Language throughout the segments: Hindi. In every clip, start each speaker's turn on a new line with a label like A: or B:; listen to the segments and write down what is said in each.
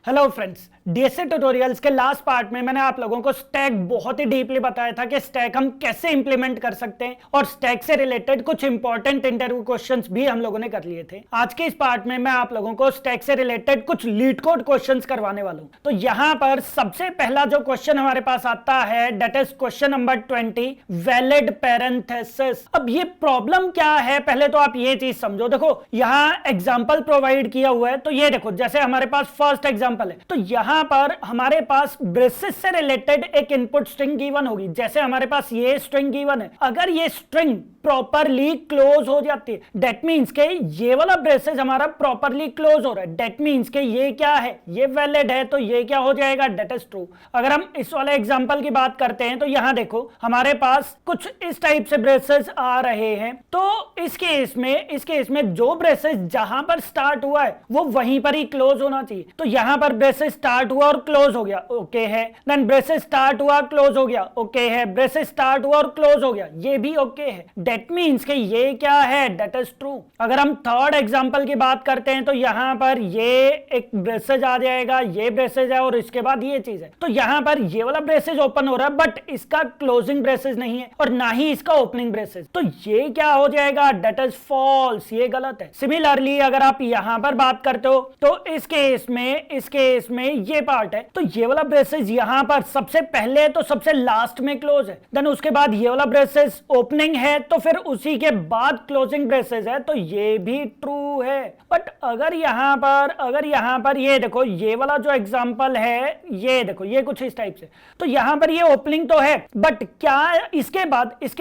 A: हेलो फ्रेंड्स, डीएसए ट्यूटोरियल्स के लास्ट पार्ट में मैंने आप लोगों को स्टैक बहुत ही डीपली बताया था कि स्टैक हम कैसे इंप्लीमेंट कर सकते हैं और स्टैक से रिलेटेड कुछ इंपॉर्टेंट इंटरव्यू क्वेश्चंस भी हम लोगों ने कर लिए थे। आज के इस पार्ट में मैं आप लोगों को स्टैक से रिलेटेड कुछ लीड कोड क्वेश्चंस करवाने वाला हूं। तो यहां पर सबसे पहला जो क्वेश्चन हमारे पास आता है that is question number 20, valid parenthesis. अब ये प्रॉब्लम क्या है, पहले तो आप ये चीज समझो। देखो यहां एग्जाम्पल प्रोवाइड किया हुआ है, तो ये देखो जैसे हमारे पास फर्स्ट एग्जाम्पल है, तो यहां पर हमारे पास ब्रेसेस से रिलेटेड एक इनपुट स्ट्रिंग गिवन होगी। जैसे हमारे पास ये स्ट्रिंग गिवन है, अगर ये स्ट्रिंग प्रॉपरली क्लोज हो जाती है, दैट मींस के ये वाला ब्रेसेस हमारा प्रॉपरली क्लोज हो रहा है, दैट मींस के ये क्या है, ये वैलिड है, तो ये क्या हो जाएगा, दैट इज ट्रू। अगर हम इस वाले एग्जांपल की बात करते हैं तो यहां देखो हमारे पास कुछ इस टाइप से ब्रेसेस आ रहे हैं, तो इस केस में जो ब्रेसेस जहां पर स्टार्ट हुआ है वो वहीं पर ही क्लोज होना चाहिए। तो यहां पर ब्रेसेस स्टार्ट हुआ और क्लोज हो गया, ओके है। देन ब्रेसेस स्टार्ट हुआ क्लोज हो गया, ओके है। ब्रेसेस स्टार्ट हुआ और क्लोज हो गया, ये भी ओके है। दैट मींस कि ये क्या है, दैट इज ट्रू। अगर हम थर्ड एग्जांपल की बात करते हैं तो यहां पर ये एक ब्रेसेज आ जाएगा, ये ब्रेसेज है और इसके बाद ये चीज है, तो यहां पर ये वाला ब्रेसेज ओपन हो रहा है बट इसका क्लोजिंग ब्रेसेज नहीं है और ना ही इसका ओपनिंग ब्रेसेज, तो ये क्या हो जाएगा, दैट इज फॉल्स, ये गलत है। सिमिलरली अगर आप यहां पर बात करते हो तो इस केस में ये पार्ट है, तो ये वाला ब्रेसेस यहां पर सबसे पहले तो सबसे लास्ट में क्लोज है, देन उसके बाद ये वाला ब्रेसेस ओपनिंग है, तो फिर उसी के बाद क्लोजिंग ब्रेसेस है, तो ये भी ट्रू है। बट अगर यहां पर ये देखो, ये वाला जो एग्जांपल है, ये देखो ये कुछ इस टाइप से, तो यहां पर ये ओपनिंग तो है बट क्या इसके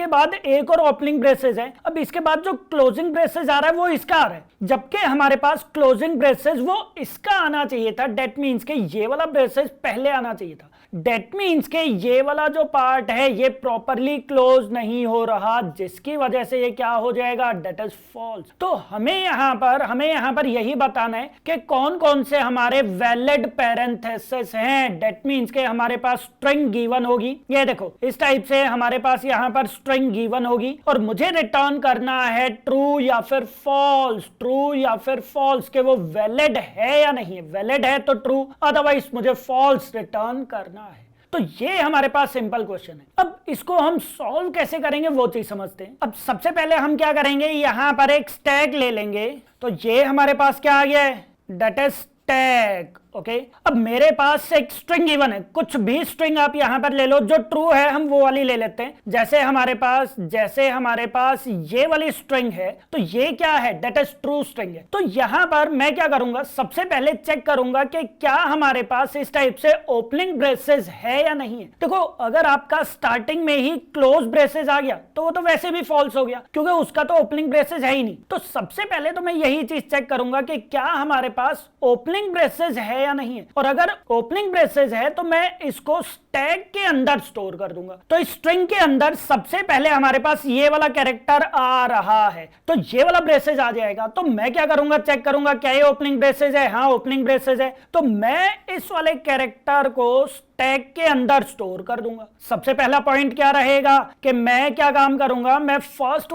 A: बाद एक और ओपनिंग ब्रेसेस है। अब इसके बाद जो क्लोजिंग ब्रेसेस आ रहा है वो इसका आ रहा है, जबकि हमारे पास क्लोजिंग ब्रेसेस वो इसका आना चाहिए था। दैट मींस के ये वाला ब्रेसेस पहले आना चाहिए था। दैट मींस के ये वाला जो पार्ट है ये प्रॉपरली क्लोज नहीं हो रहा, जिसकी वजह से ये क्या हो जाएगा, दैट इज फॉल्स। तो हमें यहां पर यही बताना है कि कौन कौन से हमारे वैलिड पैरेंथेसिस हैं। दैट मींस के हमारे पास स्ट्रिंग गिवन होगी, ये देखो इस टाइप से हमारे पास यहां पर स्ट्रिंग गिवन होगी और मुझे रिटर्न करना है ट्रू या फिर फॉल्स, ट्रू या फिर फॉल्स के वो वैलिड है या नहीं है। वैलिड है तो ट्रू, अदरवाइज मुझे फॉल्स रिटर्न करना है। तो ये हमारे पास सिंपल क्वेश्चन है। अब इसको हम सॉल्व कैसे करेंगे वो चीज समझते हैं। अब सबसे पहले हम क्या करेंगे, यहां पर एक स्टैक ले लेंगे, तो ये हमारे पास क्या आ गया है, दैट इज स्टैक, ओके। अब मेरे पास एक स्ट्रिंग गिवन है, कुछ भी स्ट्रिंग आप यहां पर ले लो, जो ट्रू है हम वो वाली ले लेते हैं। जैसे हमारे पास ये वाली स्ट्रिंग है, तो ये क्या है, दैट इज ट्रू स्ट्रिंग है। तो यहां पर मैं क्या करूंगा, सबसे पहले चेक करूंगा कि क्या हमारे पास इस टाइप से ओपनिंग ब्रेसेस है या नहीं है। देखो अगर आपका स्टार्टिंग में ही क्लोज ब्रेसेस आ गया तो वो तो वैसे भी फॉल्स हो गया, क्योंकि उसका तो ओपनिंग ब्रेसेस है ही नहीं। तो सबसे पहले तो मैं यही चीज चेक करूंगा कि क्या हमारे पास ओपनिंग ब्रेसेस है या नहीं है, और अगर ओपनिंग ब्रेसेस है तो मैं इसको स्टैक के अंदर स्टोर कर दूंगा। तो इस स्ट्रिंग के अंदर सबसे पहले हमारे पास ये वाला कैरेक्टर आ रहा है, तो ये वाला ब्रेसेस आ जाएगा। तो मैं क्या करूंगा, चेक करूंगा क्या ये ओपनिंग ब्रेसेस है, हाँ ओपनिंग ब्रेसेस है, तो मैं इस वाले कैरेक्टर को टैग के अंदर स्टोर कर दूंगा। सबसे पहला पॉइंट क्या रहेगा कि मैं क्या काम करूंगा, मैं फर्स्ट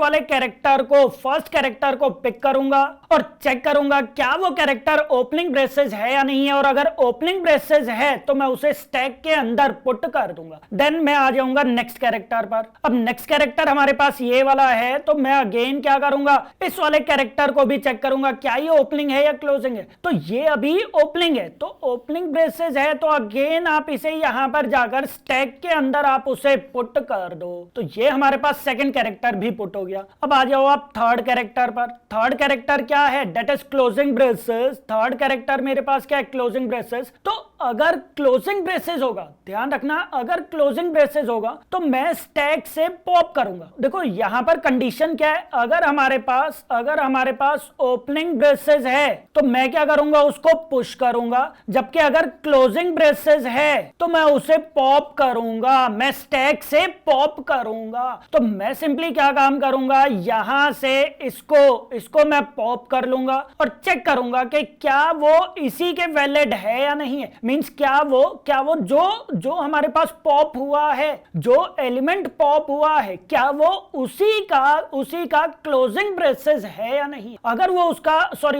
A: कैरेक्टर को पिक करूंगा और चेक करूंगा क्या वो कैरेक्टर ओपनिंग ब्रेसेस है या नहीं है, और अगर ओपनिंग ब्रेसेस है तो मैं उसे स्टैक के अंदर पुट कर दूंगा। देन मैं आ जाऊंगा नेक्स्ट कैरेक्टर पर। अब नेक्स्ट कैरेक्टर हमारे पास ये वाला है, तो मैं अगेन क्या करूंगा, इस वाले कैरेक्टर को भी चेक करूंगा क्या ये ओपनिंग है या क्लोजिंग है। तो ये अभी ओपनिंग है, तो ओपनिंग ब्रेसेस है, तो अगेन आप इसे यहां पर जाकर स्टैक के अंदर आप उसे पुट कर दो। तो ये हमारे पास सेकंड कैरेक्टर भी पुट हो गया। अब आ जाओ आप थर्ड कैरेक्टर पर। थर्ड कैरेक्टर क्या है, that is closing braces. Third character मेरे पास क्या है, क्लोजिंग ब्रेसेस। तो अगर क्लोजिंग ब्रेसेस होगा, ध्यान रखना, अगर क्लोजिंग ब्रेसेस होगा तो मैं स्टैक से पॉप करूंगा। देखो यहां पर कंडीशन क्या है, अगर हमारे पास ओपनिंग ब्रेसेस है तो मैं क्या करूंगा, उसको पुश करूंगा, जबकि अगर क्लोजिंग ब्रेसेस है तो मैं उसे पॉप करूंगा, मैं स्टैक से पॉप करूंगा। तो मैं सिंपली क्या काम करूंगा, यहां से इसको मैं पॉप कर लूंगा और चेक करूंगा कि क्या वो इसी के वैलिड है या नहीं है। मींस क्या वो जो हमारे पास पॉप हुआ है, जो एलिमेंट पॉप हुआ है, क्या वो उसी का क्लोजिंग ब्रेसेस है या नहीं। अगर वो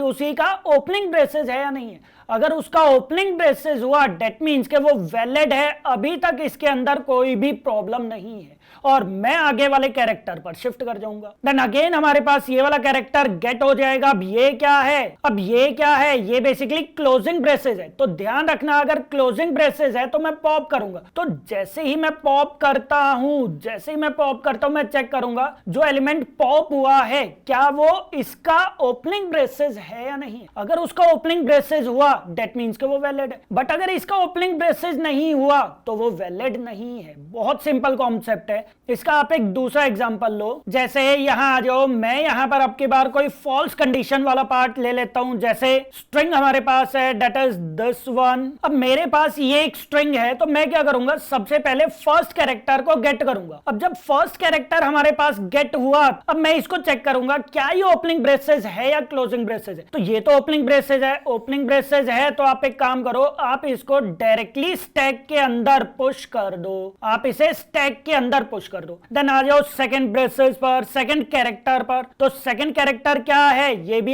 A: उसी का ओपनिंग ब्रेसेस है या नहीं है। अगर उसका ओपनिंग ब्रेसेस हुआ, डेट मीन्स के वो वैलिड है, अभी तक इसके अंदर कोई भी प्रॉब्लम नहीं है, और मैं आगे वाले कैरेक्टर पर शिफ्ट कर जाऊंगा। देन अगेन हमारे पास ये वाला कैरेक्टर गेट हो जाएगा। अब ये क्या है, ये बेसिकली क्लोजिंग ब्रेसेस है। तो ध्यान रखना, अगर क्लोजिंग ब्रेसेस है तो मैं पॉप करूंगा। तो जैसे ही मैं पॉप करता हूं मैं चेक करूंगा जो एलिमेंट पॉप हुआ है क्या वो इसका ओपनिंग ब्रेसेस है या नहीं। अगर उसका ओपनिंग ब्रेसेस हुआ दैट मींस कि वो वैलिड है, बट अगर इसका ओपनिंग ब्रेसेस नहीं हुआ तो वो वैलिड नहीं है। बहुत सिंपल कॉन्सेप्ट है। इसका आप एक दूसरा एग्जांपल लो, जैसे यहां आ जाओ, मैं यहां पर आपकी बार कोई फॉल्स कंडीशन वाला पार्ट ले लेता हूं। जैसे स्ट्रिंग हमारे पास है दैट इज दिस वन। अब मेरे पास ये एक स्ट्रिंग है, तो मैं क्या करूंगा, सबसे पहले फर्स्ट कैरेक्टर को गेट करूंगा। अब जब फर्स्ट कैरेक्टर हमारे पास गेट हुआ, अब मैं इसको चेक करूंगा क्या ये ओपनिंग ब्रेसेस है या क्लोजिंग ब्रेसेस है। तो ये तो ओपनिंग ब्रेसेस है, तो आप एक काम करो, आप इसको डायरेक्टली स्टैक के अंदर पुश कर दो। आप इसे स्टैक के अंदर पुश कर दो। देन आ जाओ सेकंड ब्रेसेस पर, सेकंड कैरेक्टर पर। तो सेकंड कैरेक्टर क्या है, ये भी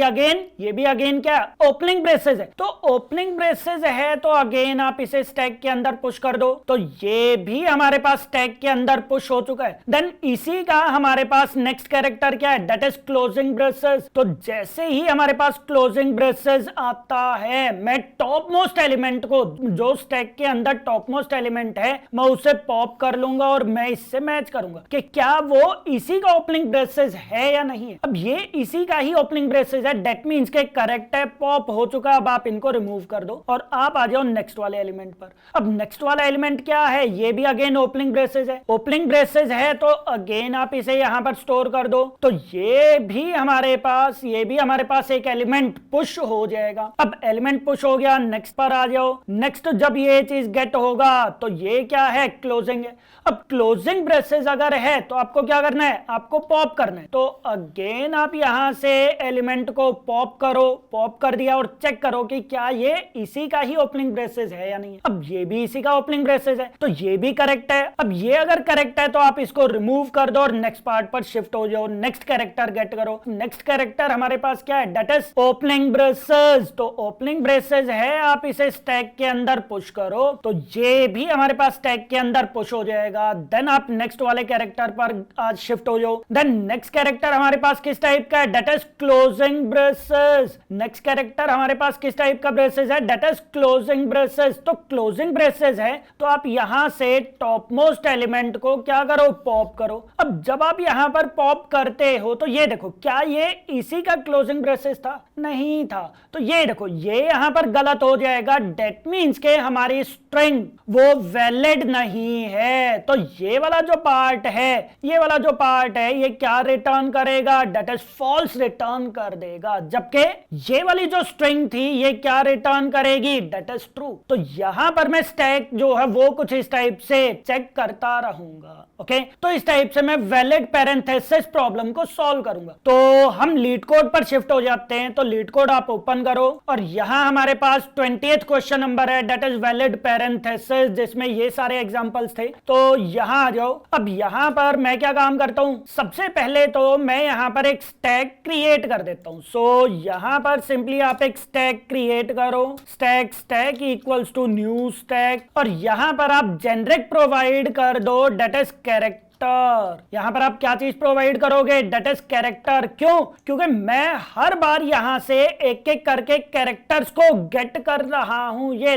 A: अगेन क्या ओपनिंग ब्रेसेस है। तो ओपनिंग ब्रेसेस है तो अगेन आप इसे स्टैक के अंदर पुश कर दो। तो ये भी हमारे पास स्टैक के अंदर पुश हो चुका है। देन इसी का हमारे पास नेक्स्ट कैरेक्टर क्या है, दैट इज क्लोजिंग ब्रेसेस। तो जैसे ही हमारे पास क्लोजिंग ब्रेसेस आता है, मैं टॉप मोस्ट एलिमेंट को, जो स्टैक के अंदर टॉप मोस्ट एलिमेंट है, मैं उसे पॉप कर लूंगा और मैं इससे मैच करूंगा कि क्या वो इसी का ओपनिंग ब्रेसेस है या नहीं है। अब ये इसी का ही ओपनिंग ब्रेसेस है, दैट मींस के करेक्ट है, पॉप हो चुका। अब आप इनको रिमूव कर दो और आप आ जाओ नेक्स्ट वाले एलिमेंट पर। अब नेक्स्ट वाला एलिमेंट क्या है, ये भी अगेन ओपनिंग ब्रेसेस है। ओपनिंग ब्रेसेस है तो अगेन आप इसे यहां पर स्टोर कर दो। तो ये भी हमारे पास एक एलिमेंट पुश हो जाएगा। अब एलिमेंट पुश हो गया, नेक्स्ट पर आ जाओ। नेक्स्ट जब ये चीज गेट होगा तो ये क्या है, क्लोजिंग है। अब क्लोजिंग ब्रेसेस अगर है तो आपको क्या करना है, आपको पॉप करना है। तो अगेन आप यहां से एलिमेंट को पॉप करो, पॉप कर दिया और चेक करो कि क्या ये इसी का ही ओपनिंग ब्रेसेस है या नहीं है। अब ये भी इसी का ओपनिंग ब्रेसेस है, तो ये भी करेक्ट है। अब ये अगर करेक्ट है तो आप इसको रिमूव कर दो और नेक्स्ट पार्ट पर शिफ्ट हो जाओ, नेक्स्ट कैरेक्टर गेट करो। नेक्स्ट कैरेक्टर हमारे पास क्या है, दैट इज ओपनिंग ब्रेसेस। तो ओपनिंग ब्रेसेस है, आप इसे स्टैक के अंदर पुश करो, तो ये भी हमारे पास स्टैक के अंदर पुश हो जाएगा। देन आप नेक्स्ट वाले कैरेक्टर पर आज शिफ्ट हो जाओ। देन नेक्स्ट कैरेक्टर हमारे पास किस टाइप का है, that is closing braces. Next character हमारे पास किस टाइप का ब्रेसेस है, दैट इज क्लोजिंग ब्रेसेस। तो क्लोजिंग ब्रेसेस है तो आप यहां से टॉप मोस्ट एलिमेंट को क्या करो, पॉप करो। अब जब आप यहां पर पॉप करते हो तो ये देखो, क्या ये इसी का क्लोजिंग ब्रेसेस था, नहीं था। तो ये देखो, ये यहां पर गलत हो जाएगा, दैट मींस के हमारी स्ट्रिंग वो वैलिड नहीं है। तो ये वाला जो पार्ट है, ये क्या रिटर्न करेगा, दैट इज फॉल्स रिटर्न कर देगा। जबकि ये वाली जो स्ट्रिंग थी ये क्या रिटर्न करेगी, दैट इज ट्रू। तो यहां पर मैं स्टैक जो है वो कुछ इस टाइप से चेक करता रहूंगा। ओके, तो इस टाइप से मैं वैलिड पैरेंथेसिस प्रॉब्लम को सॉल्व करूंगा। तो हम लीड कोड पर शिफ्ट हो जाते हैं। तो लीड कोड आप ओपन करो और यहां हमारे पास 20th क्वेश्चन नंबर है, दैट इज वैलिड पैरेंथेसिस, जिसमें ये सारे एग्जांपल्स थे। तो यहां आ जाओ। अब यहां पर मैं क्या काम करता हूं, सबसे पहले तो मैं यहां पर एक स्टैक क्रिएट कर देता हूं। सो यहां पर सिंपली आप एक स्टैक क्रिएट करो, stack equals to new stack, और यहां पर आप जेनरिक प्रोवाइड कर दो, दैट इज कैरेक्टर। यहां पर आप क्या चीज प्रोवाइड करोगे, दैट इज कैरेक्टर। क्यों, क्योंकि मैं हर बार यहां से एक एक करके कैरेक्टर्स को गेट कर रहा हूं। ये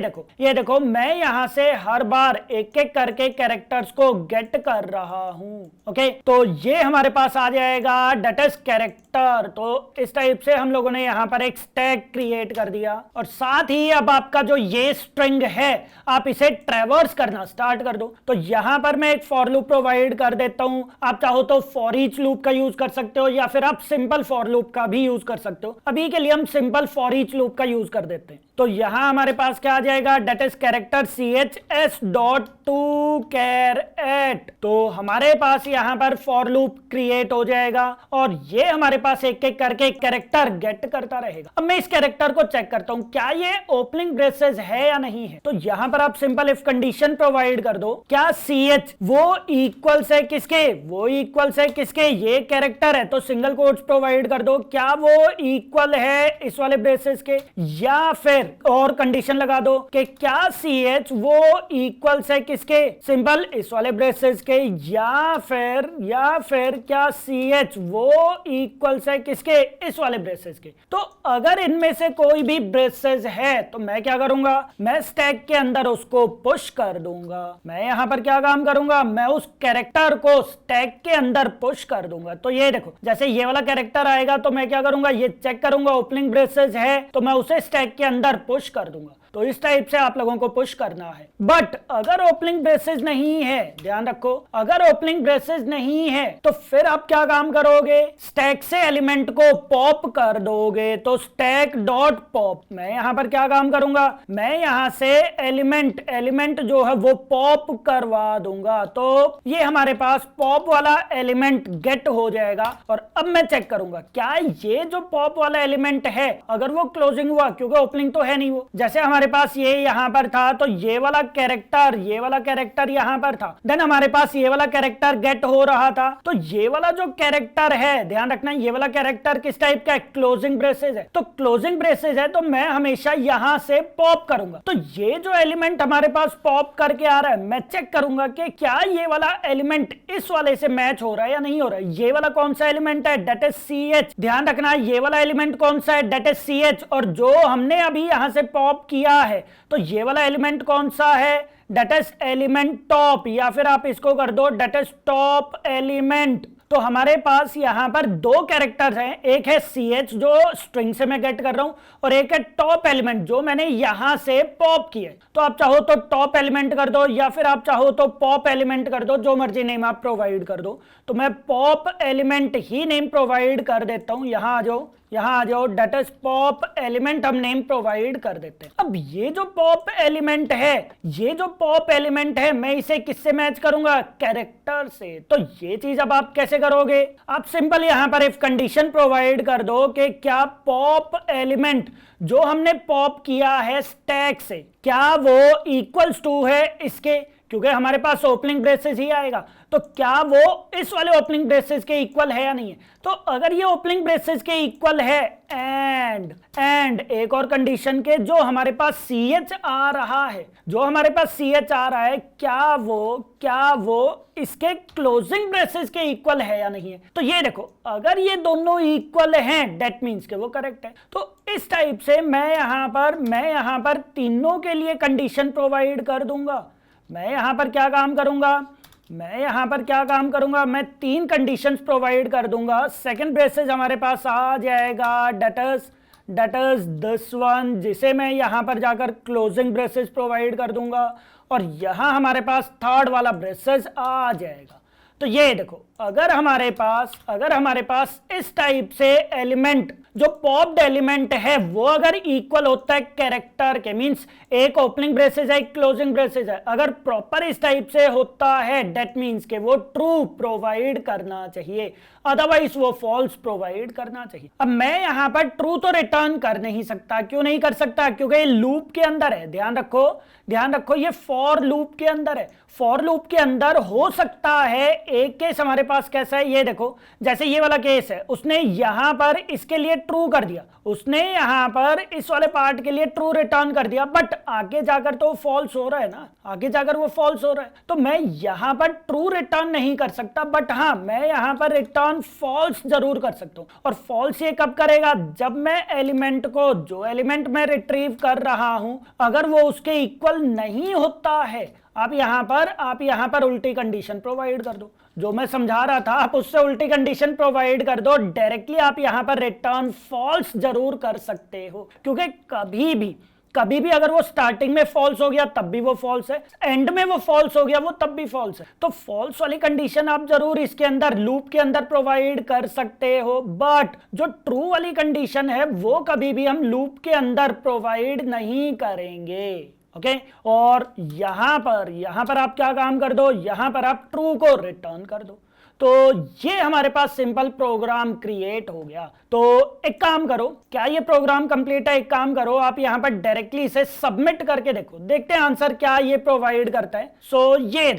A: देखो मैं यहां से हर बार एक एक करके कैरेक्टर्स को गेट कर रहा हूं। ओके, तो ये हमारे पास आ जाएगा, दैट इज कैरेक्टर। तो इस टाइप से हम लोगों ने यहां पर एक स्टैक क्रिएट कर दिया, और साथ ही अब आपका जो ये स्ट्रिंग है आप इसे ट्रैवर्स करना स्टार्ट कर दो। तो यहां पर मैं एक फॉर लूप प्रोवाइड कर देता हूं। आप चाहो तो फॉर ईच लूप का यूज कर सकते हो, या फिर आप सिंपल फॉर लूप का भी यूज कर सकते हो। अभी के लिए हम सिंपल फॉर ईच लूप का यूज कर देते हैं। तो यहां हमारे पास क्या आ जाएगा, that is character CHS dot to char at. तो हमारे पास यहां पर फॉर लूप क्रिएट हो जाएगा और ये हमारे पास एक एक करके कैरेक्टर गेट करता रहेगा। अब मैं इस कैरेक्टर को चेक करता हूं क्या ये ओपनिंग ब्रेसेस है या नहीं है। तो यहां पर आप सिंपल इफ कंडीशन प्रोवाइड कर दो, क्या CH वो इक्वल्स है किसके, वो इक्वल्स है किसके, ये कैरेक्टर है तो सिंगल कोट्स प्रोवाइड कर दो, क्या वो इक्वल है इस वाले ब्रेसेस के, या फिर और कंडीशन लगा दो कि क्या CH वो इक्वल्स है किसके, सिंपल इस वाले ब्रेसेस के, या फिर क्या CH वो इक्वल्स है किसके, इस वाले ब्रेसेस के। तो अगर इनमें से कोई भी ब्रेसेस है तो मैं क्या करूंगा, मैं स्टैक के अंदर उसको पुश कर दूंगा। मैं यहां पर क्या काम करूंगा, मैं उस कैरेक्टर को स्टैक के अंदर पुश कर दूंगा। तो ये देखो जैसे ये वाला कैरेक्टर आएगा तो मैं क्या करूंगा, ये चेक करूंगा ओपनिंग ब्रेसेस है तो मैं उसे स्टैक के अंदर पुश कर दूंगा। तो इस टाइप से आप लोगों को पुश करना है। बट अगर ओपनिंग ब्रेसेस नहीं है, ध्यान रखो, अगर ओपनिंग ब्रेसेस नहीं है तो फिर आप क्या काम करोगे, स्टैक से एलिमेंट को पॉप कर दोगे। तो स्टैक डॉट पॉप, मैं यहां पर क्या काम करूंगा, मैं यहां से एलिमेंट जो है वो पॉप करवा दूंगा। तो ये हमारे पास पॉप वाला एलिमेंट गेट हो जाएगा। और अब मैं चेक करूंगा क्या ये जो पॉप वाला एलिमेंट है अगर वो क्लोजिंग हुआ, क्योंकि ओपनिंग तो है नहीं वो, जैसे हमारे पास ये यहां पर था तो ये वाला कैरेक्टर यहां पर था, देन हमारे पास ये वाला कैरेक्टर गेट हो रहा था। तो ये वाला जो कैरेक्टर है, ध्यान रखना ये वाला कैरेक्टर किस टाइप का है, क्लोजिंग ब्रेसेस है। तो क्लोजिंग ब्रेसेस है तो मैं हमेशा यहां से पॉप करूंगा। तो ये जो एलिमेंट हमारे पास पॉप करके आ रहा है, मैं चेक करूंगा कि क्या ये वाला एलिमेंट इस वाले से मैच हो रहा है या नहीं हो रहा है। ये वाला कौन सा एलिमेंट है, डेट इज CH। ध्यान रखना ये वाला एलिमेंट कौन सा है, डेट इज CH। और जो हमने अभी यहां से पॉप किया है तो ये वाला एलिमेंट कौन सा है, डेट इज एलिमेंट टॉप, या फिर आप इसको कर दो डेट इज टॉप एलिमेंट। तो हमारे पास यहां पर दो कैरेक्टर्स हैं, एक है CH जो स्ट्रिंग से मैं गेट कर रहा हूं और एक है टॉप एलिमेंट जो मैंने यहां से पॉप किया। तो आप चाहो तो टॉप एलिमेंट कर दो या फिर आप चाहो तो पॉप एलिमेंट कर दो, जो मर्जी नेम आप प्रोवाइड कर दो। तो मैं पॉप एलिमेंट ही नेम प्रोवाइड कर देता हूं, यहां आ जाओ डेट इज पॉप एलिमेंट हम नेम प्रोवाइड कर देते हैं। अब ये जो पॉप एलिमेंट है मैं इसे किससे मैच करूंगा, कैरेक्टर से। तो ये चीज अब आप कैसे करोगे, आप सिंपल यहां पर इफ कंडीशन प्रोवाइड कर दो कि क्या पॉप एलिमेंट जो हमने पॉप किया है स्टैक से क्या वो इक्वल्स टू है इसके, क्योंकि हमारे पास ओपनिंग ब्रेसेस ही आएगा। तो क्या वो इस वाले ओपनिंग ब्रेसेस के इक्वल है या नहीं है। तो अगर ये ओपनिंग ब्रेसेस के इक्वल है एंड एक और कंडीशन के जो हमारे पास CH आ रहा है, क्या वो इसके क्लोजिंग ब्रेसेस के इक्वल है या नहीं है। तो ये देखो अगर ये दोनों इक्वल हैं डेट मींस के वो करेक्ट है। तो इस टाइप से मैं यहां पर तीनों के लिए कंडीशन प्रोवाइड कर दूंगा। मैं यहां पर क्या काम करूंगा, मैं तीन कंडीशंस प्रोवाइड कर दूंगा। सेकंड ब्रेसेस हमारे पास आ जाएगा डेट इज दिस वन, जिसे मैं यहां पर जाकर क्लोजिंग ब्रेसेस प्रोवाइड कर दूंगा और यहां हमारे पास थर्ड वाला ब्रेसेस आ जाएगा। तो ये देखो अगर हमारे पास इस टाइप से एलिमेंट जो पॉप्ड एलिमेंट है वो अगर इक्वल होता है कैरेक्टर के, मींस एक ओपनिंग ब्रेसेस है एक क्लोजिंग ब्रेसेस है, अगर प्रॉपर इस टाइप से होता है डेट मींस के वो ट्रू प्रोवाइड करना चाहिए, अदरवाइज वो फॉल्स प्रोवाइड करना चाहिए। अब मैं यहां पर ट्रू तो रिटर्न कर नहीं सकता, क्यों नहीं कर सकता, क्योंकि ये लूप के अंदर है। ध्यान रखो ये फॉर लूप के अंदर है। फॉर लूप के अंदर हो सकता है एक केस हमारे पास कैसा है, ये देखो जैसे ये वाला केस है, उसने यहां पर इसके लिए ट्रू कर दिया, उसने यहां पर इस वाले पार्ट के लिए ट्रू रिटर्न कर दिया, बट आगे जाकर तो फॉल्स हो रहा है ना, आगे जाकर वो फॉल्स हो रहा है। तो मैं यहां पर ट्रू रिटर्न नहीं कर सकता, बट हाँ मैं यहां पर रिटर्न फॉल्स जरूर कर सकता हूं। और फॉल्स ये कब करेगा, जब मैं एलिमेंट को, जो एलिमेंट मैं रिट्रीव कर रहा हूं, अगर वो उसके इक्वल नहीं होता है, आप यहां पर उल्टी कंडीशन प्रोवाइड कर दो। जो मैं समझा रहा था आप उससे उल्टी कंडीशन प्रोवाइड कर दो, डायरेक्टली आप यहां पर रिटर्न फॉल्स जरूर कर सकते हो, क्योंकि कभी भी अगर वो स्टार्टिंग में फॉल्स हो गया तब भी वो फॉल्स है, एंड में वो फॉल्स हो गया वो तब भी फॉल्स है। तो फॉल्स वाली कंडीशन आप जरूर इसके अंदर लूप के अंदर प्रोवाइड कर सकते हो, बट जो ट्रू वाली कंडीशन है वो कभी भी हम लूप के अंदर प्रोवाइड नहीं करेंगे। ओके और यहां पर आप क्या काम कर दो, यहां पर आप ट्रू को रिटर्न कर दो। तो ये हमारे पास सिंपल प्रोग्राम क्रिएट हो गया। तो एक काम करो, क्या ये प्रोग्राम कंप्लीट है? एक काम करो, आप यहां पर डायरेक्टली इसे सबमिट करके देखो, देखते हैं आंसर क्या ये प्रोवाइड करता है। सो ये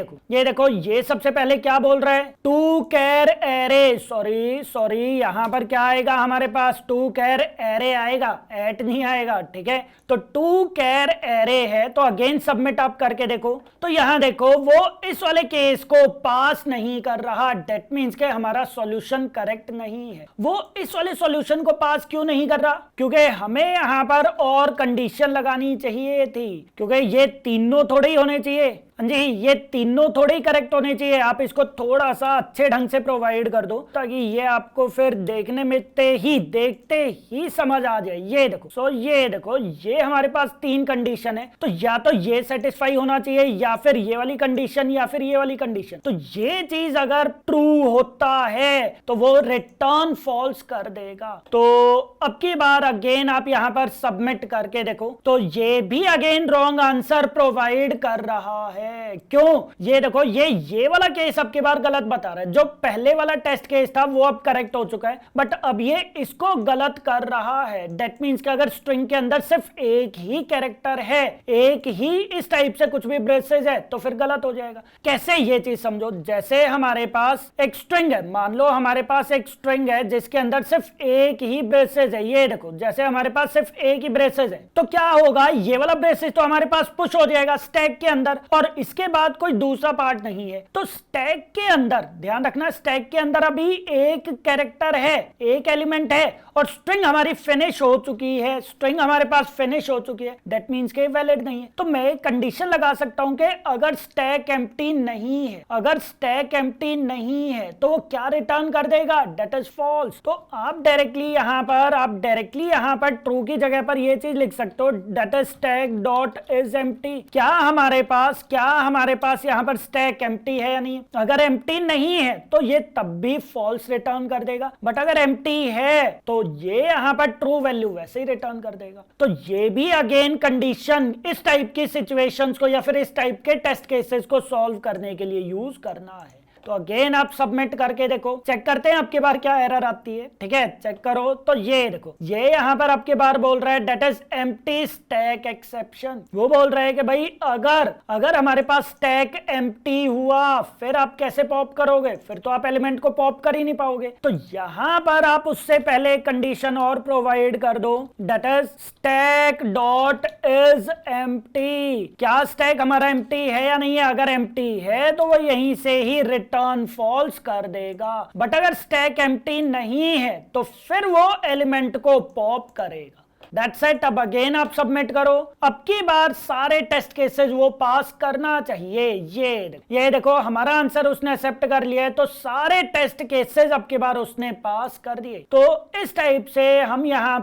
A: देखो ये सबसे पहले क्या बोल रहा है, टू कैर एरे, सॉरी यहां पर क्या आएगा हमारे पास, टू कैर एरे आएगा, एट नहीं आएगा, ठीक है। तो टू कैर एरे है, तो अगेन सबमिट आप करके देखो, तो यहां देखो वो इस वाले केस को पास नहीं कर रहा। दैट मींस के हमारा सॉल्यूशन करेक्ट नहीं है। वो इस वाले सॉल्यूशन को पास क्यों नहीं कर रहा? क्योंकि हमें यहां पर और कंडीशन लगानी चाहिए थी, क्योंकि ये तीनों थोड़े ही होने चाहिए। जी ये तीनों थोड़े ही करेक्ट होने चाहिए। आप इसको थोड़ा सा अच्छे ढंग से प्रोवाइड कर दो ताकि ये आपको फिर देखने में देखते ही समझ आ जाए। ये देखो ये देखो ये हमारे पास तीन कंडीशन है, तो या तो ये सेटिस्फाई होना चाहिए या फिर ये वाली कंडीशन या फिर ये वाली कंडीशन। तो ये चीज अगर ट्रू होता है तो वो रिटर्न फॉल्स कर देगा। तो अब की बार अगेन आप यहां पर सबमिट करके देखो, तो ये भी अगेन रॉन्ग आंसर प्रोवाइड कर रहा है। क्यों? ये देखो ये वाला केस अब की बार गलत बता रहा है। जो पहले वाला टेस्ट केस था वो अब करेक्ट हो चुका है, बट अब ये इसको गलत कर रहा है। दैट मींस कि अगर स्ट्रिंग के अंदर सिर्फ एक ही कैरेक्टर है, एक ही इस टाइप से कुछ भी ब्रेसेस है, तो फिर गलत हो जाएगा। कैसे? ये चीज समझो, जैसे हमारे पास एक स्ट्रिंग है, मान लो हमारे पास एक स्ट्रिंग है जिसके अंदर सिर्फ एक ही ब्रेसेस है। ये देखो जैसे हमारे पास सिर्फ एक ही ब्रेसेस है, तो क्या होगा, ये वाला ब्रेसेस तो हमारे पास पुश हो जाएगा स्टैक के अंदर, और इसके बाद कोई दूसरा पार्ट नहीं है। तो स्टैक के अंदर ध्यान रखना, स्टैक के अंदर अभी एक कैरेक्टर है, एक एलिमेंट है, और स्ट्रिंग हमारी फिनिश हो चुकी है, स्ट्रिंग हमारे पास फिनिश हो चुकी है। दैट मींस के वैलिड नहीं है। तो मैं कंडीशन लगा सकता हूं कि अगर स्टैक एम्प्टी नहीं है, अगर स्टैक एम्प्टी नहीं है तो वो क्या रिटर्न कर देगा, दैट इज फॉल्स। तो आप डायरेक्टली यहां पर ट्रू की जगह पर ये चीज लिख सकते हो, that is stack dot is empty. क्या हमारे पास यहां पर स्टैक एम्प्टी है या नहीं? अगर एम्प्टी नहीं है तो ये तब भी फॉल्स रिटर्न कर देगा, बट अगर एम्प्टी है तो ये यहां पर ट्रू वैल्यू वैसे ही रिटर्न कर देगा। तो ये भी अगेन कंडीशन इस टाइप की सिचुएशंस को या फिर इस टाइप के टेस्ट केसेस को सॉल्व करने के लिए यूज करना है। तो अगेन आप सबमिट करके देखो, चेक करते हैं आपके बार क्या एरर आती है। ठीक है, चेक करो। तो ये देखो ये यहां पर आपके बार बोल रहा है that is empty stack exception. वो बोल रहा है कि भाई अगर हमारे पास स्टैक एम्प्टी हुआ फिर आप कैसे पॉप करोगे, फिर तो आप एलिमेंट को पॉप कर ही नहीं पाओगे। तो यहां पर आप उससे पहले कंडीशन और प्रोवाइड कर दो, that is stack dot is empty. क्या स्टैक हमारा एम्प्टी है या नहीं है? अगर एम्प्टी है तो वो यहीं से ही रिटर्न फॉल्स कर देगा, बट अगर स्टैक एम्प्टी नहीं है तो फिर वो एलिमेंट को पॉप करेगा। That's it। अब अगेन आप सबमिट करो। अब की बार सारे टेस्ट केसेस वो पास करना चाहिए। ये देखो हमारा आंसर उसने एक्सेप्ट कर लिया है, तो सारे टेस्ट केसेस अब की बार उसने पास कर दिए। तो इस टाइप से हम यहाँ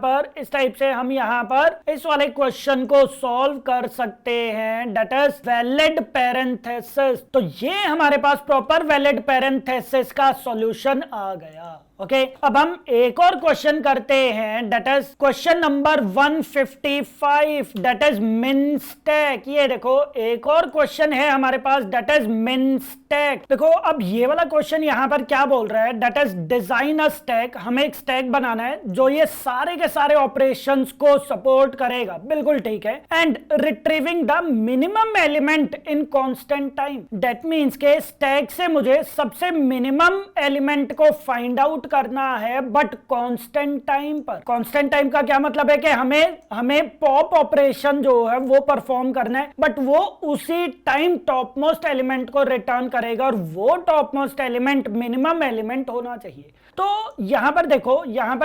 A: पर इस वाले क्वेश्चन को सॉल्व कर सकते हैं, दैट इज वैलिड पैरेंथेसिस। तो ये हमारे पास प्रॉपर वैलिड पैरेंथेसिस का सॉल्यूशन आ गया। ओके, अब हम एक और क्वेश्चन करते हैं, that is question number 155, that is मिन स्टैक। ये देखो एक और क्वेश्चन है हमारे पास, दैट इज मिन स्टैक। देखो अब ये वाला क्वेश्चन यहाँ पर क्या बोल रहा है, that is design a stack. हमें एक स्टैक बनाना है जो ये सारे के सारे ऑपरेशंस को सपोर्ट करेगा, बिल्कुल ठीक है, and retrieving the minimum element in constant time. That means के स्टैक से मुझे सबसे मिनिमम एलिमेंट को फाइंड आउट करना है, बट कांस्टेंट टाइम पर। कांस्टेंट टाइम का क्या मतलब है कि हमें पॉप ऑपरेशन जो है वो परफॉर्म करना है, बट वो उसी टाइम टॉप मोस्ट एलिमेंट को रिटर्न करेगा, और वो top most element minimum element होना चाहिए। तो यहाँ पर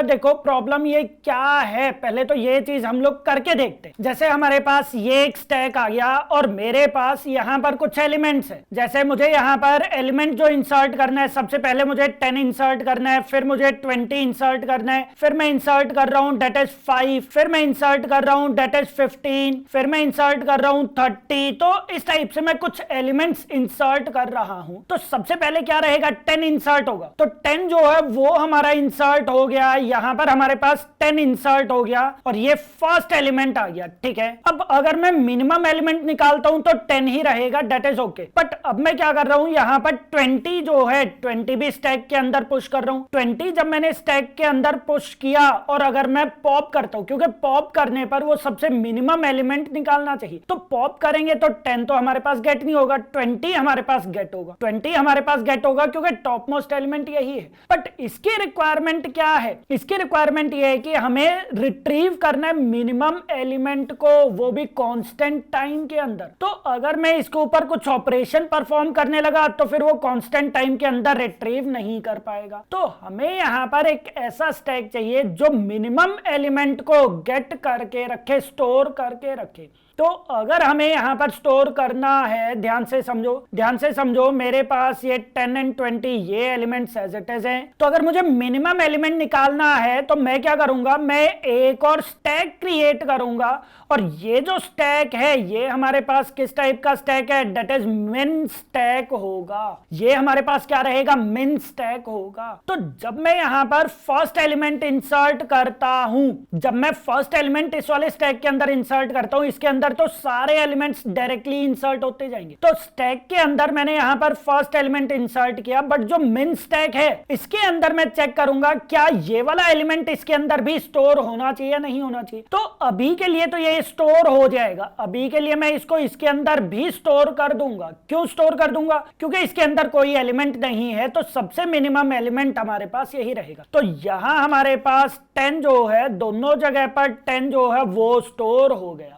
A: देखो प्रॉब्लम ये क्या है, पहले तो ये चीज हम लोग करके देखते हैं। जैसे हमारे पास ये एक स्टैक आ गया और मेरे पास यहाँ पर कुछ एलिमेंट्स है। जैसे मुझे यहाँ पर एलिमेंट जो इंसर्ट करना है, सबसे पहले मुझे 10 इंसर्ट करना है, फिर मुझे 20 इंसर्ट करना है, फिर मैं इंसर्ट कर रहा हूँ डेट इज 5, फिर मैं इंसर्ट कर रहा हूँ डेट इज 15, फिर मैं इंसर्ट कर रहा हूँ 30। तो इस टाइप से मैं कुछ एलिमेंट्स इंसर्ट कर रहा हूँ। तो सबसे पहले क्या रहेगा, 10 इंसर्ट होगा। तो 10 जो है वो हमारा इंसर्ट हो गया, यहाँ पर हमारे पास 10 इंसर्ट हो गया और ये फर्स्ट एलिमेंट आ गया। ठीक है, अब अगर मैं मिनिमम एलिमेंट निकालता हूं तो 10 ही रहेगा, डेट इज ओके। बट अब मैं क्या कर रहा हूं, यहाँ पर 20 जो है 20 भी स्टैक के अंदर पुश कर रहा हूं। 20 जब मैंने स्टैक के अंदर पुश किया और अगर मैं पॉप करता हूं, क्योंकि पॉप करने पर वो सबसे मिनिमम एलिमेंट निकालना चाहिए, तो पॉप करेंगे तो 10 तो हमारे पास गेट नहीं होगा, 20 हमारे पास गेट होगा, 20 हमारे पास गेट होगा क्योंकि टॉप मोस्ट एलिमेंट यही है। बट इसकी रिक्वायरमेंट क्या है, इसकी रिक्वायरमेंट ये है कि हमें रिट्रीव करना है मिनिमम एलिमेंट को, वो भी कांस्टेंट टाइम के अंदर। तो अगर मैं इसके ऊपर कुछ ऑपरेशन परफॉर्म करने लगा तो फिर वो कांस्टेंट टाइम के अंदर रिट्रीव नहीं कर पाएगा। तो हमें यहां पर एक ऐसा स्टैक चाहिए जो मिनिमम एलिमेंट को गेट करके रखे, स्टोर करके रखे। तो अगर हमें यहां पर स्टोर करना है, ध्यान से समझो, मेरे पास ये 10 एंड 20 ये एलिमेंट्स एज इट इज हैं। तो अगर मुझे मिनिमम एलिमेंट निकालना है तो मैं क्या करूंगा, मैं एक और स्टैक क्रिएट करूंगा और ये जो स्टैक है ये हमारे पास किस टाइप का स्टैक है, डेट इज मिन स्टैक होगा। ये हमारे पास क्या रहेगा, मिन स्टैक होगा। तो जब मैं यहां पर फर्स्ट एलिमेंट इंसर्ट करता हूं, जब मैं फर्स्ट एलिमेंट इस वाले स्टैक के अंदर इंसर्ट करता हूं, इसके अंदर तो सारे एलिमेंट्स डायरेक्टली इंसर्ट होते जाएंगे। तो स्टैक के अंदर मैंने यहां पर फर्स्ट एलिमेंट इंसर्ट किया, बट जो मिन स्टैक है इसके अंदर मैं चेक करूंगा क्या ये वाला एलिमेंट इसके अंदर भी स्टोर होना चाहिए या नहीं होना चाहिए। तो अभी के लिए तो ये स्टोर हो जाएगा, अभी के लिए मैं इसको इसके अंदर भी स्टोर कर दूंगा। क्यों स्टोर कर दूंगा, क्योंकि इसके अंदर कोई एलिमेंट नहीं है, तो सबसे मिनिमम एलिमेंट हमारे पास यही रहेगा। तो यहां हमारे पास 10 जो है, दोनों जगह पर 10 जो है वो स्टोर हो गया।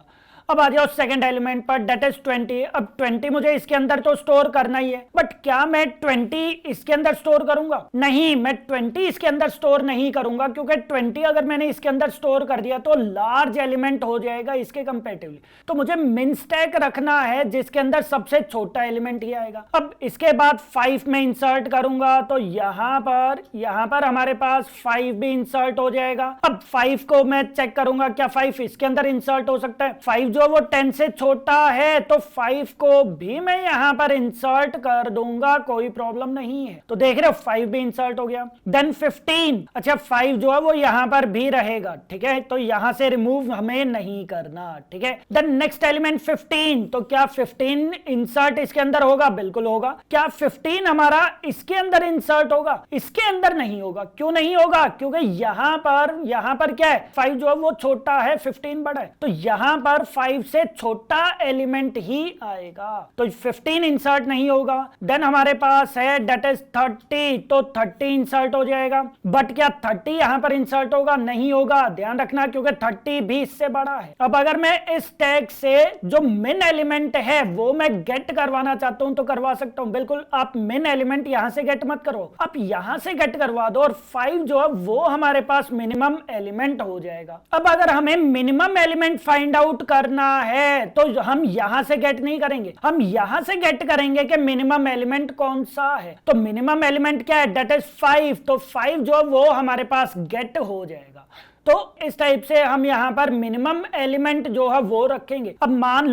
A: अब आ जाओ सेकंड एलिमेंट पर, डेट इज 20। अब 20 मुझे इसके अंदर तो स्टोर करना ही है, बट क्या मैं 20 इसके अंदर स्टोर करूंगा, नहीं, मैं 20 इसके अंदर स्टोर नहीं करूंगा, क्योंकि 20 अगर मैंने इसके अंदर स्टोर कर दिया तो लार्ज एलिमेंट हो जाएगा इसके कंपैरेटिवली। तो मुझे मिन स्टैक रखना है जिसके अंदर सबसे छोटा एलिमेंट ही आएगा। अब इसके बाद 5 में इंसर्ट करूंगा तो यहां पर हमारे पास 5 भी इंसर्ट हो जाएगा। अब 5 को मैं चेक करूंगा क्या 5 इसके अंदर इंसर्ट हो सकता है, 5 जो वो 10 से छोटा है, तो 5 को भी मैं यहां पर इंसर्ट कर दूंगा, कोई प्रॉब्लम नहीं है। तो देख रहे हो 5 भी इंसर्ट हो गया। देन 15, अच्छा 5 जो है वो यहां पर भी रहेगा, ठीक है, तो यहां से रिमूव हमें नहीं करना, ठीक है। देन नेक्स्ट एलिमेंट 15, तो क्या 15 इंसर्ट इसके अंदर होगा, बिल्कुल होगा। क्या 15 हमारा इसके अंदर इंसर्ट होगा, इसके अंदर नहीं होगा। क्यों नहीं होगा, क्योंकि यहां पर क्या है, 5 जो है वो छोटा है, 15 बड़ा है, तो यहां पर 5 से छोटा एलिमेंट ही आएगा, तो 15 इंसर्ट नहीं होगा। देन हमारे पास है डेट इज 30, तो 30 इंसर्ट हो जाएगा। बट क्या 30 यहां पर इंसर्ट होगा, नहीं होगा, ध्यान रखना, क्योंकि 30 भी इससे बड़ा है। अब अगर मैं इस टैग से जो मिन एलिमेंट है वो मैं गेट करवाना चाहता हूं तो करवा सकता हूं, बिल्कुल। आप मिन एलिमेंट यहां से गेट मत करो, आप यहां से गेट करवा दो और 5 जो है वो हमारे पास मिनिमम एलिमेंट हो जाएगा। अब अगर हमें मिनिमम एलिमेंट फाइंड आउट करना है तो हम यहां से गेट नहीं करेंगे, हम यहां से गेट करेंगे कि मिनिमम एलिमेंट कौन सा है। तो मिनिमम एलिमेंट क्या है, डेट इज 5, तो 5 जो वो हमारे पास गेट हो जाएगा। तो इस टाइप से हम यहां पर मिनिमम एलिमेंट जो है वो रखेंगे। अब मान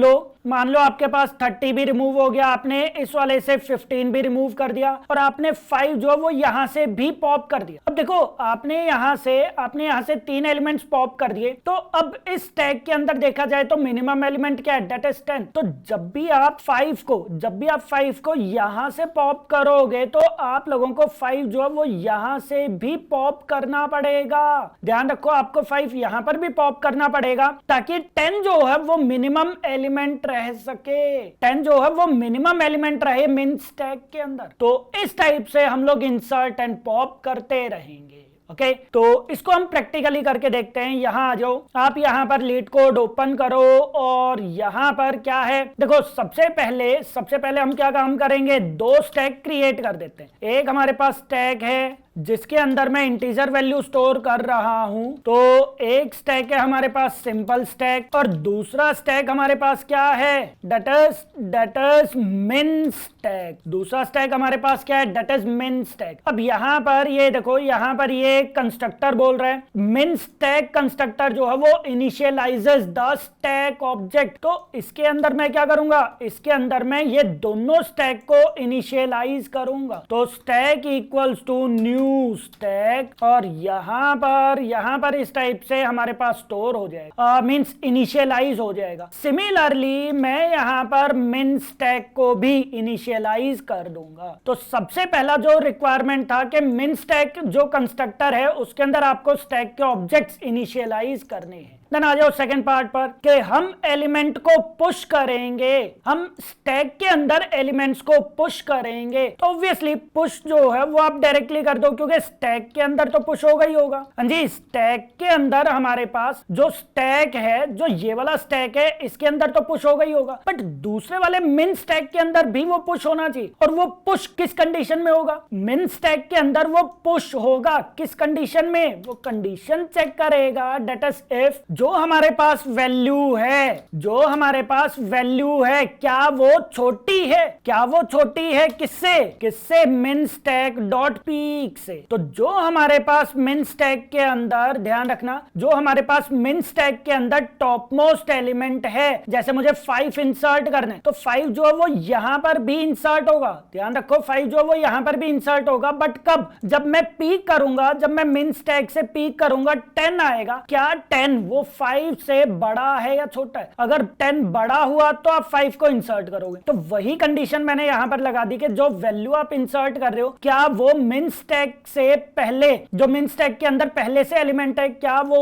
A: लो आपके पास 30 भी रिमूव हो गया, आपने इस वाले से 15 भी रिमूव कर दिया और आपने 5 जो वो यहां से भी पॉप कर दिया। अब देखो आपने यहां से 3 एलिमेंट्स पॉप कर दिए, तो अब इस टैग के अंदर देखा जाए तो मिनिमम एलिमेंट क्या है, डेट इज 10। तो जब भी आप 5 को यहां से पॉप करोगे तो आप लोगों को 5 जो है वो यहां से भी पॉप करना पड़ेगा। ध्यान रखो, आपको 5 यहां पर भी पॉप करना पड़ेगा ताकि 10 जो है वो मिनिमम एलिमेंट रह सके, 10 जो है वो मिनिमम एलिमेंट रहे मिन स्टैक के अंदर। तो इस टाइप से हम लोग इंसर्ट एंड पॉप करते रहेंगे। ओके, तो इसको हम प्रैक्टिकली करके देखते हैं। यहां आ जाओ, आप यहां पर लीड कोड ओपन करो और यहां पर क्या है, देखो सबसे पहले हम क्या काम करेंगे, 2 स्टैक क्रिएट कर देते हैं। एक हमारे पास स्टैक है जिसके अंदर मैं इंटीजर वैल्यू स्टोर कर रहा हूं। तो एक स्टैक है हमारे पास सिंपल स्टैक और दूसरा स्टैक हमारे पास क्या है, डेट इज मिन स्टैक। दूसरा स्टैक हमारे पास क्या है, डेट इज मिन स्टैक। अब यहां पर ये देखो, यहां पर ये कंस्ट्रक्टर बोल रहा है मिन स्टैक कंस्ट्रक्टर जो है वो इनिशियलाइजेस द स्टैक ऑब्जेक्ट। तो इसके अंदर मैं क्या करूंगा, इसके अंदर मैं ये दोनों स्टैक को इनिशियलाइज करूंगा। तो stack equals to new stack और यहां पर इस टाइप से हमारे पास स्टोर हो जाएगा, मींस इनिशियलाइज हो जाएगा। सिमिलरली मैं यहां पर मिन स्टैक को भी इनिशियलाइज कर दूंगा। तो सबसे पहला जो रिक्वायरमेंट था कि मिन स्टैक जो कंस्ट्रक्टर है उसके अंदर आपको स्टैक के ऑब्जेक्ट्स इनिशियलाइज करने हैं। देन आ जाओ सेकंड पार्ट पर कि हम एलिमेंट को पुश करेंगे, हम स्टैक के अंदर एलिमेंट्स को पुश करेंगे। तो ऑब्वियसली पुश जो है वो आप डायरेक्टली कर दो क्योंकि स्टैक के अंदर तो पुश होगा ही होगा। हाँ जी, स्टैक के अंदर हमारे पास जो स्टैक है, जो ये वाला स्टैक है, इसके अंदर तो पुश होगा ही होगा, बट दूसरे वाले मिन स्टैक के अंदर भी वो पुश होना चाहिए। और वो पुश किस कंडीशन में होगा, मिन स्टैक के अंदर वो पुश होगा किस कंडीशन में, वो कंडीशन चेक करेगा डेट इज इफ जो हमारे पास वैल्यू है, जो हमारे पास वैल्यू है क्या वो छोटी है, क्या वो छोटी है किससे मिन स्टैक डॉट पीक से। तो जो हमारे पास मिन स्टैक के अंदर, ध्यान रखना, जो हमारे पास मिन स्टैक के अंदर टॉप मोस्ट एलिमेंट है, जैसे मुझे 5 इंसर्ट करने, तो 5 जो है वो यहां पर भी इंसर्ट होगा। ध्यान रखो 5 जो है वो यहां पर भी इंसर्ट होगा, बट कब, जब मैं पीक करूंगा, जब मैं मिन स्टैक से पीक करूंगा 10 आएगा। क्या 10 वो 5 से बड़ा है या छोटा है? अगर 10 बड़ा हुआ तो आप 5 को इंसर्ट करोगे। तो वही कंडीशन मैंने यहां पर लगा दी कि जो वैल्यू आप इंसर्ट कर रहे हो क्या वो मिन स्टैक से पहले, जो मिन स्टैक के अंदर पहले से एलिमेंट है, क्या वो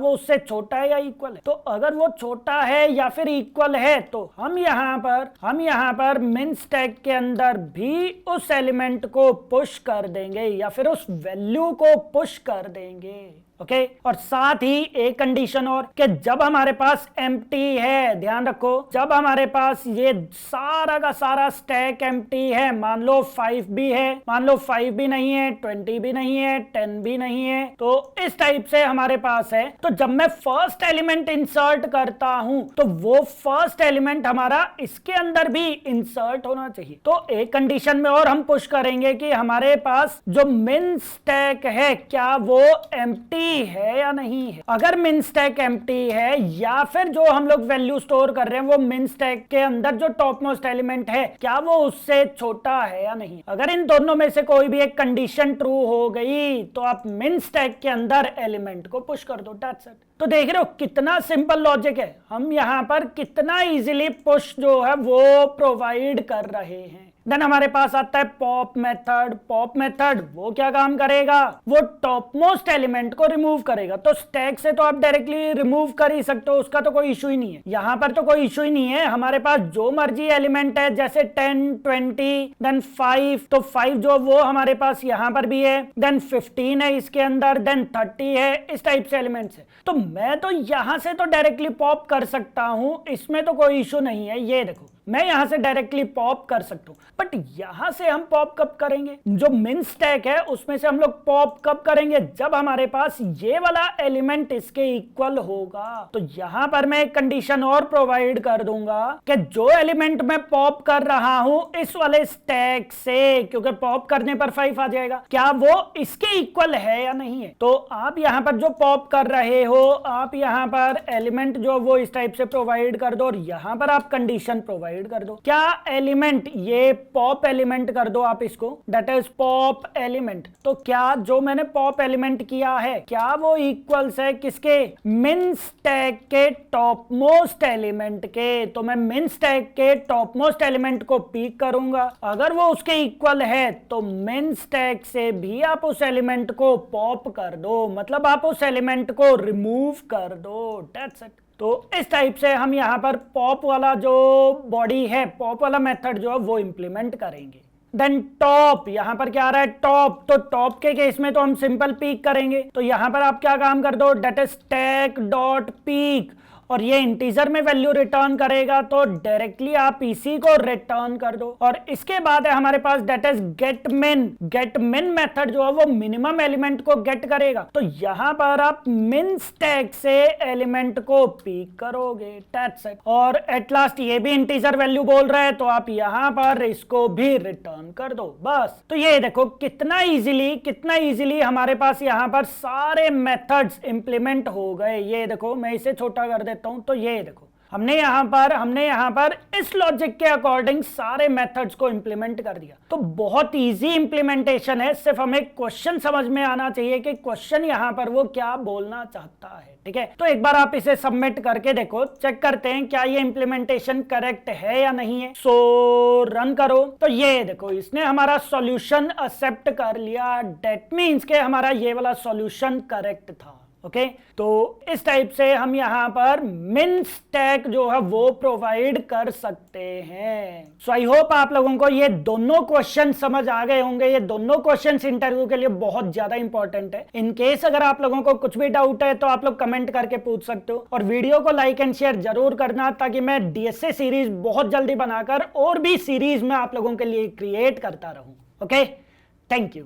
A: उससे छोटा है या इक्वल है। तो अगर वो छोटा है या फिर इक्वल है तो हम यहां पर मिन स्टैक के अंदर भी उस एलिमेंट को पुश कर देंगे या फिर उस वैल्यू को पुश कर देंगे। ओके और साथ ही एक कंडीशन और कि जब हमारे पास एम्प्टी है, ध्यान रखो, जब हमारे पास ये सारा का सारा स्टैक एम्प्टी है, मान लो 5 भी है, मान लो 5 भी नहीं है, 20 भी नहीं है, 10 भी नहीं है, तो इस टाइप से हमारे पास है। तो जब मैं फर्स्ट एलिमेंट इंसर्ट करता हूं तो वो फर्स्ट एलिमेंट हमारा इसके अंदर भी इंसर्ट होना चाहिए। तो एक कंडीशन में और हम पुश करेंगे कि हमारे पास जो मिन स्टैक है क्या वो एम्प्टी है या नहीं है। अगर मिन स्टैक एम्प्टी है या फिर जो हम लोग वैल्यू स्टोर कर रहे हैं वो मिन स्टैक के अंदर जो टॉप मोस्ट एलिमेंट है क्या वो उससे छोटा है या नहीं। अगर इन दोनों में से कोई भी एक कंडीशन ट्रू हो गई तो आप मिन स्टैक के अंदर एलिमेंट को पुश कर दो, दैट्स इट। तो देख रहे हो कितना सिंपल लॉजिक है, हम यहां पर कितना इजीली पुश जो है वो प्रोवाइड कर रहे हैं। देन हमारे पास आता है पॉप मेथड। पॉप मेथड वो क्या काम करेगा, वो टॉप मोस्ट एलिमेंट को रिमूव करेगा। तो स्टैक से तो आप डायरेक्टली रिमूव कर ही सकते हो, उसका तो कोई इशू ही नहीं है, यहां पर तो कोई इशू ही नहीं है। हमारे पास जो मर्जी एलिमेंट है जैसे 10, 20, देन 5, तो 5 जो वो हमारे पास यहां पर भी है, देन 15 है इसके अंदर, देन 30 है, इस टाइप से एलिमेंट्स है। तो मैं तो यहां से तो डायरेक्टली पॉप कर सकता हूं, इसमें तो कोई इशू नहीं है। ये देखो मैं यहां से डायरेक्टली पॉप कर सकता हूं, बट यहां से हम पॉप कब करेंगे, जो मिन स्टैक है उसमें से हम लोग पॉप कब करेंगे, जब हमारे पास ये वाला एलिमेंट इसके इक्वल होगा। तो यहां पर मैं एक कंडीशन और प्रोवाइड कर दूंगा कि जो एलिमेंट मैं पॉप कर रहा हूं इस वाले स्टैक से, क्योंकि पॉप करने पर 5 आ जाएगा, क्या वो इसके इक्वल है या नहीं है। तो आप यहां पर जो पॉप कर रहे हो, आप यहां पर एलिमेंट जो वो इस टाइप से प्रोवाइड कर दो और यहां पर आप कंडीशन प्रोवाइड कर दो। क्या एलिमेंट, ये पॉप एलिमेंट कर दो आप इसको, दैट इज पॉप एलिमेंट। तो क्या जो मैंने पॉप एलिमेंट किया है क्या वो इक्वल्स है किसके, मिन स्टैक के टॉप मोस्ट एलिमेंट के। तो मैं मिन स्टैक के टॉप मोस्ट एलिमेंट को पिक करूंगा, अगर वो उसके इक्वल है तो मिन स्टैक से भी आप उस एलिमेंट को पॉप कर दो, मतलब आप उस एलिमेंट को रिमूव कर दो, दैट्स इट। तो इस टाइप से हम यहाँ पर पॉप वाला जो बॉडी है, पॉप वाला मेथड जो है वो इंप्लीमेंट करेंगे। देन टॉप, यहां पर क्या आ रहा है टॉप, तो टॉप के केस में तो हम सिंपल पीक करेंगे। तो यहां पर आप क्या काम कर दो, that is stack dot peek और ये इंटीजर में वैल्यू रिटर्न करेगा, तो डायरेक्टली आप इसी को रिटर्न कर दो। और इसके बाद है हमारे पास दैट इज गेट मिन। गेट मिन मेथड जो है वो मिनिमम एलिमेंट को गेट करेगा, तो यहां पर आप मिन स्टैक से एलिमेंट को पिक करोगे, दैट्स इट। और एट लास्ट ये भी इंटीजर वैल्यू बोल रहा है, तो आप यहां पर इसको भी रिटर्न कर दो, बस। तो ये देखो कितना इजीली हमारे पास यहां पर सारे मेथड्स इंप्लीमेंट हो गए। ये देखो मैं इसे छोटा कर देता हूं, तो ये देखो हमने यहां पर इस लॉजिक के अकॉर्डिंग सारे मेथड्स को इंप्लीमेंट कर दिया। तो बहुत इजी इंप्लीमेंटेशन है, सिर्फ हमें क्वेश्चन समझ में आना चाहिए कि क्वेश्चन यहां पर वो क्या बोलना चाहता है, ठीक है। तो एक बार आप इसे सबमिट करके देखो, चेक करते हैं क्या ये इंप्लीमेंटेशन करेक्ट है या नहीं है। सो रन करो, तो ये देखो इसने हमारा सॉल्यूशन एक्सेप्ट कर लिया। दैट मींस के हमारा ये वाला सॉल्यूशन करेक्ट था। ओके तो इस टाइप से हम यहां पर मिन स्टैक जो है वो प्रोवाइड कर सकते हैं। सो आई होप आप लोगों को ये दोनों क्वेश्चन समझ आ गए होंगे। ये दोनों क्वेश्चंस इंटरव्यू के लिए बहुत ज्यादा इंपॉर्टेंट है। इन केस अगर आप लोगों को कुछ भी डाउट है तो आप लोग कमेंट करके पूछ सकते हो, और वीडियो को लाइक एंड शेयर जरूर करना, ताकि मैं डीएसए सीरीज बहुत जल्दी बनाकर और भी सीरीज में आप लोगों के लिए क्रिएट करता रहूं। Okay, thank you.